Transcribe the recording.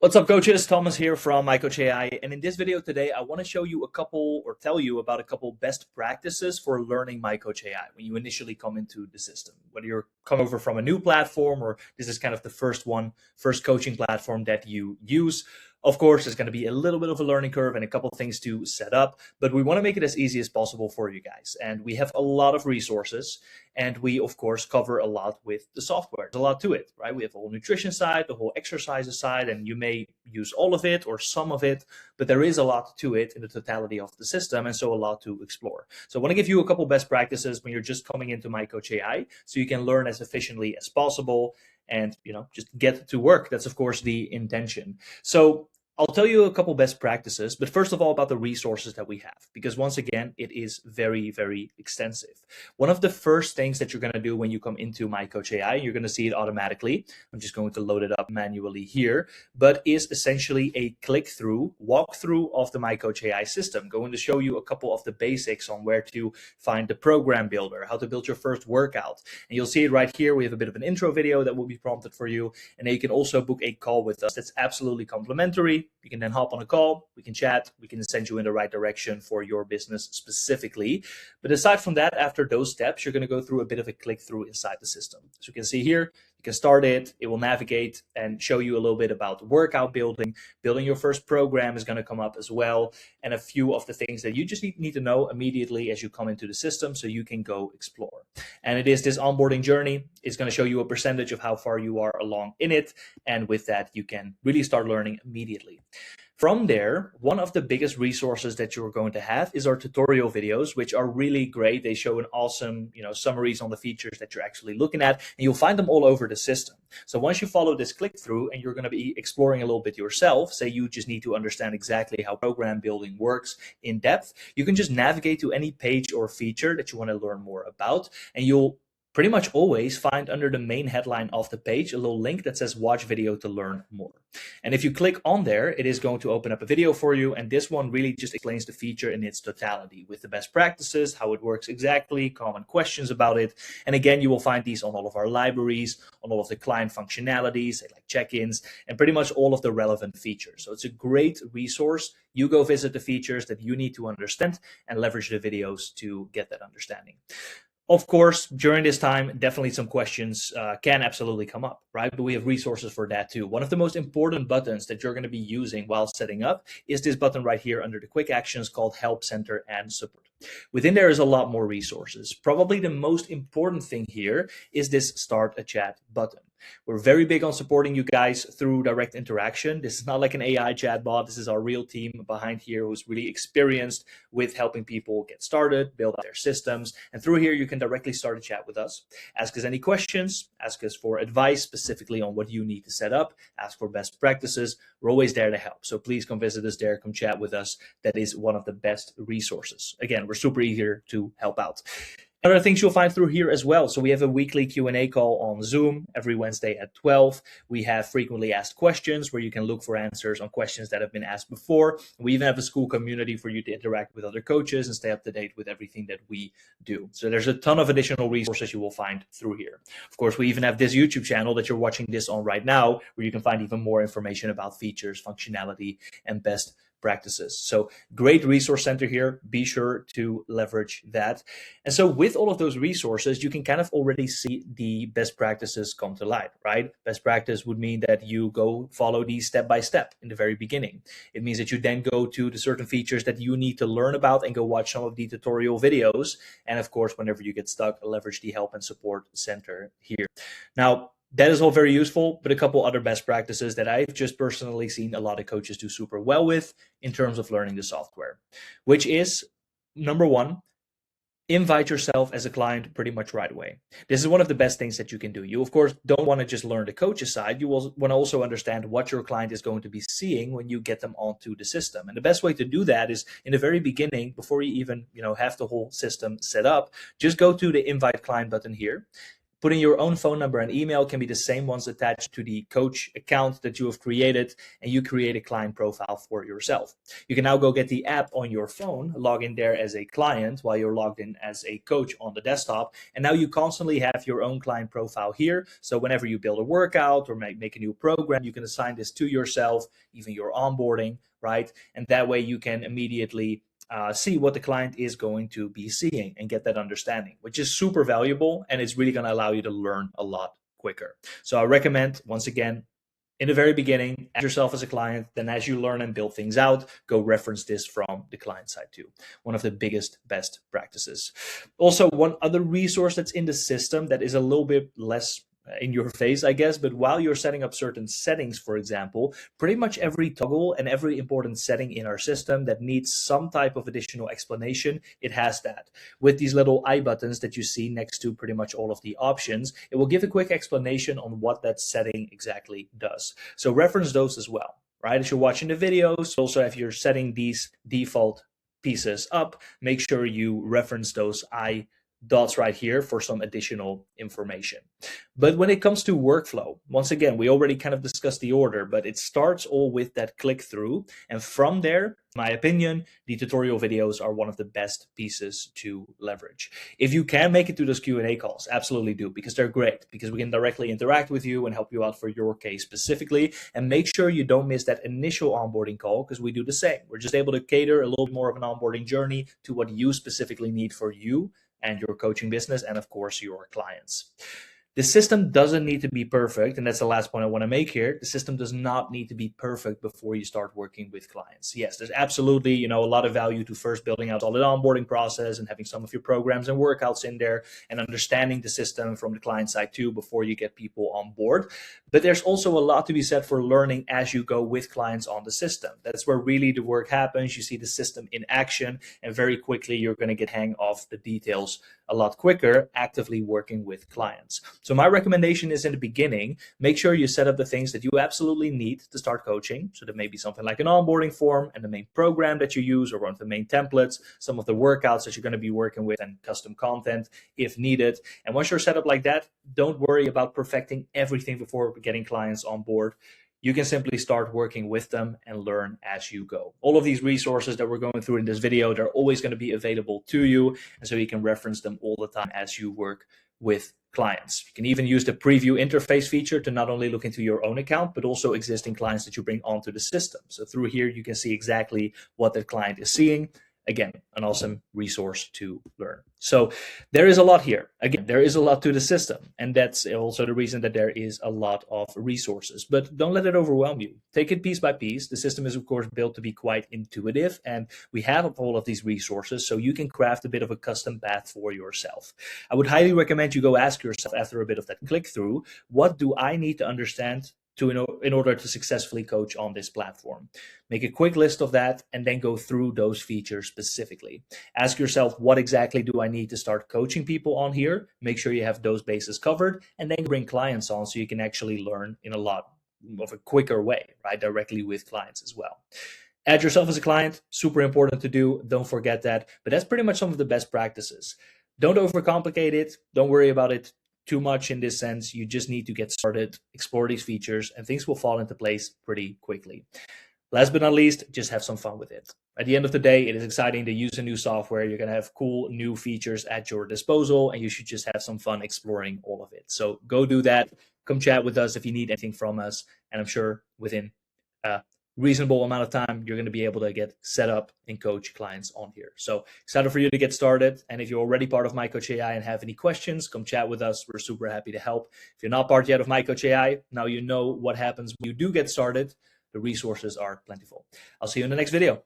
What's up, coaches? Thomas here from MyCoach Ai, and in this video today, I want to show you a couple, or tell you about a couple best practices for learning MyCoach Ai when you initially come into the system. Whether you're coming over from a new platform or this is kind of the first coaching platform that you use. Of course, there's going to be a little bit of a learning curve and a couple things to set up, but we want to make it as easy as possible for you guys. And we have a lot of resources, and we, of course, cover a lot with the software. There's a lot to it, right? We have the whole nutrition side, the whole exercises side, and you may use all of it or some of it, but there is a lot to it in the totality of the system, and so a lot to explore. So I want to give you a couple best practices when you're just coming into MyCoach Ai, so you can learn as efficiently as possible and just get to work. That's of course the intention. So I'll tell you a couple best practices, but first of all about the resources that we have, because once again, it is very, very extensive. One of the first things that you're going to do when you come into MyCoach Ai, you're going to see it automatically. I'm just going to load it up manually here, but is essentially a click-through, walkthrough of the MyCoach Ai system. Going to show you a couple of the basics on where to find the program builder, how to build your first workout. And you'll see it right here. We have a bit of an intro video that will be prompted for you. And then you can also book a call with us. That's absolutely complimentary. You can then hop on a call, we can chat, we can send you in the right direction for your business specifically. But aside from that, after those steps, you're going to go through a bit of a click through inside the system. So you can see here, you can start it, it will navigate and show you a little bit about workout building. Building your first program is going to come up as well, and a few of the things that you just need to know immediately as you come into the system so you can go explore. And it is this onboarding journey. It's going to show you a percentage of how far you are along in it, and with that, you can really start learning immediately. From there, one of the biggest resources that you're going to have is our tutorial videos, which are really great. They show an awesome, summaries on the features that you're actually looking at, and you'll find them all over the system. So once you follow this click through and you're going to be exploring a little bit yourself, say you just need to understand exactly how program building works in depth, you can just navigate to any page or feature that you want to learn more about, and you'll pretty much always find under the main headline of the page a little link that says watch video to learn more. And if you click on there, it is going to open up a video for you. And this one really just explains the feature in its totality with the best practices, how it works exactly, common questions about it. And again, you will find these on all of our libraries, on all of the client functionalities, like check-ins, and pretty much all of the relevant features. So it's a great resource. You go visit the features that you need to understand and leverage the videos to get that understanding. Of course, during this time, definitely some questions can absolutely come up, right? But we have resources for that too. One of the most important buttons that you're going to be using while setting up is this button right here under the quick actions called Help Center and Support. Within there is a lot more resources. Probably the most important thing here is this Start a Chat button. We're very big on supporting you guys through direct interaction. This is not like an AI chatbot. This is our real team behind here who's really experienced with helping people get started, build out their systems. And through here, you can directly start a chat with us. Ask us any questions, ask us for advice specifically on what you need to set up, ask for best practices. We're always there to help. So please come visit us there, come chat with us. That is one of the best resources. Again, we're super eager to help out. Other things you'll find through here as well. So we have a weekly Q&A call on Zoom every Wednesday at 12. We have frequently asked questions where you can look for answers on questions that have been asked before. We even have a school community for you to interact with other coaches and stay up to date with everything that we do. So there's a ton of additional resources you will find through here. Of course, we even have this YouTube channel that you're watching this on right now, where you can find even more information about features, functionality, and best practices. So great resource center here. Be sure to leverage that. And so with all of those resources, you can kind of already see the best practices come to light, right? Best practice would mean that you go follow these step by step in the very beginning. It means that you then go to the certain features that you need to learn about and go watch some of the tutorial videos. And of course, whenever you get stuck, leverage the help and support center here. Now, that is all very useful, but a couple other best practices that I've just personally seen a lot of coaches do super well with in terms of learning the software, which is number one, invite yourself as a client pretty much right away. This is one of the best things that you can do. You, of course, don't want to just learn the coach's side. You will want to also understand what your client is going to be seeing when you get them onto the system. And the best way to do that is in the very beginning, before you even have the whole system set up, just go to the invite client button here. Put in your own phone number and email, can be the same ones attached to the coach account that you have created, and you create a client profile for yourself. You can now go get the app on your phone, log in there as a client while you're logged in as a coach on the desktop, and now you constantly have your own client profile here. So whenever you build a workout or make a new program, you can assign this to yourself, even your onboarding, right? And that way you can immediately see what the client is going to be seeing and get that understanding, which is super valuable, and it's really going to allow you to learn a lot quicker. So I recommend, once again, in the very beginning, add yourself as a client. Then as you learn and build things out, go reference this from the client side too. One of the biggest, best practices. Also, one other resource that's in the system that is a little bit less in your face, I guess, but while you're setting up certain settings, for example, pretty much every toggle and every important setting in our system that needs some type of additional explanation, it has that. With these little I buttons that you see next to pretty much all of the options, it will give a quick explanation on what that setting exactly does. So reference those as well, right? As you're watching the videos, also if you're setting these default pieces up, make sure you reference those I dots right here for some additional information. But when it comes to workflow, once again, we already kind of discussed the order, but it starts all with that click through. And from there, in my opinion, the tutorial videos are one of the best pieces to leverage. If you can make it to those Q&A calls, absolutely do, because they're great, because we can directly interact with you and help you out for your case specifically. And make sure you don't miss that initial onboarding call, because we do the same. We're just able to cater a little more of an onboarding journey to what you specifically need for you and your coaching business, and of course your clients. The system doesn't need to be perfect, and that's the last point I want to make here. The system does not need to be perfect before you start working with clients. Yes, there's absolutely, a lot of value to first building out all the onboarding process and having some of your programs and workouts in there and understanding the system from the client side too before you get people on board. But there's also a lot to be said for learning as you go with clients on the system. That's where really the work happens. You see the system in action, and very quickly you're going to get hang of the details a lot quicker actively working with clients. So my recommendation is, in the beginning, make sure you set up the things that you absolutely need to start coaching. So that may be something like an onboarding form and the main program that you use, or one of the main templates, some of the workouts that you're going to be working with, and custom content if needed. And once you're set up like that, don't worry about perfecting everything before getting clients on board. You can simply start working with them and learn as you go. All of these resources that we're going through in this video, they're always going to be available to you. And so you can reference them all the time as you work with clients. You can even use the preview interface feature to not only look into your own account, but also existing clients that you bring onto the system. So through here, you can see exactly what the client is seeing. Again, an awesome resource to learn. So there is a lot here. Again, there is a lot to the system, and that's also the reason that there is a lot of resources. But don't let it overwhelm you. Take it piece by piece. The system is, of course, built to be quite intuitive, and we have all of these resources, so you can craft a bit of a custom path for yourself. I would highly recommend you go ask yourself, after a bit of that click through, what do I need to understand in order to successfully coach on this platform? Make a quick list of that and then go through those features specifically. Ask yourself, what exactly do I need to start coaching people on here? Make sure you have those bases covered, and then bring clients on so you can actually learn in a lot of a quicker way, right? Directly with clients as well. Add yourself as a client, super important to do. Don't forget that. But that's pretty much some of the best practices. Don't overcomplicate it. Don't worry about it too much in this sense. You just need to get started, explore these features, and things will fall into place pretty quickly. Last but not least, just have some fun with it. At the end of the day, it is exciting to use a new software. You're going to have cool new features at your disposal, and you should just have some fun exploring all of it. So go do that. Come chat with us if you need anything from us, and I'm sure within reasonable amount of time, you're going to be able to get set up and coach clients on here. So excited for you to get started. And if you're already part of MyCoach Ai and have any questions, come chat with us. We're super happy to help. If you're not part yet of MyCoach Ai, now you know what happens when you do get started. The resources are plentiful. I'll see you in the next video.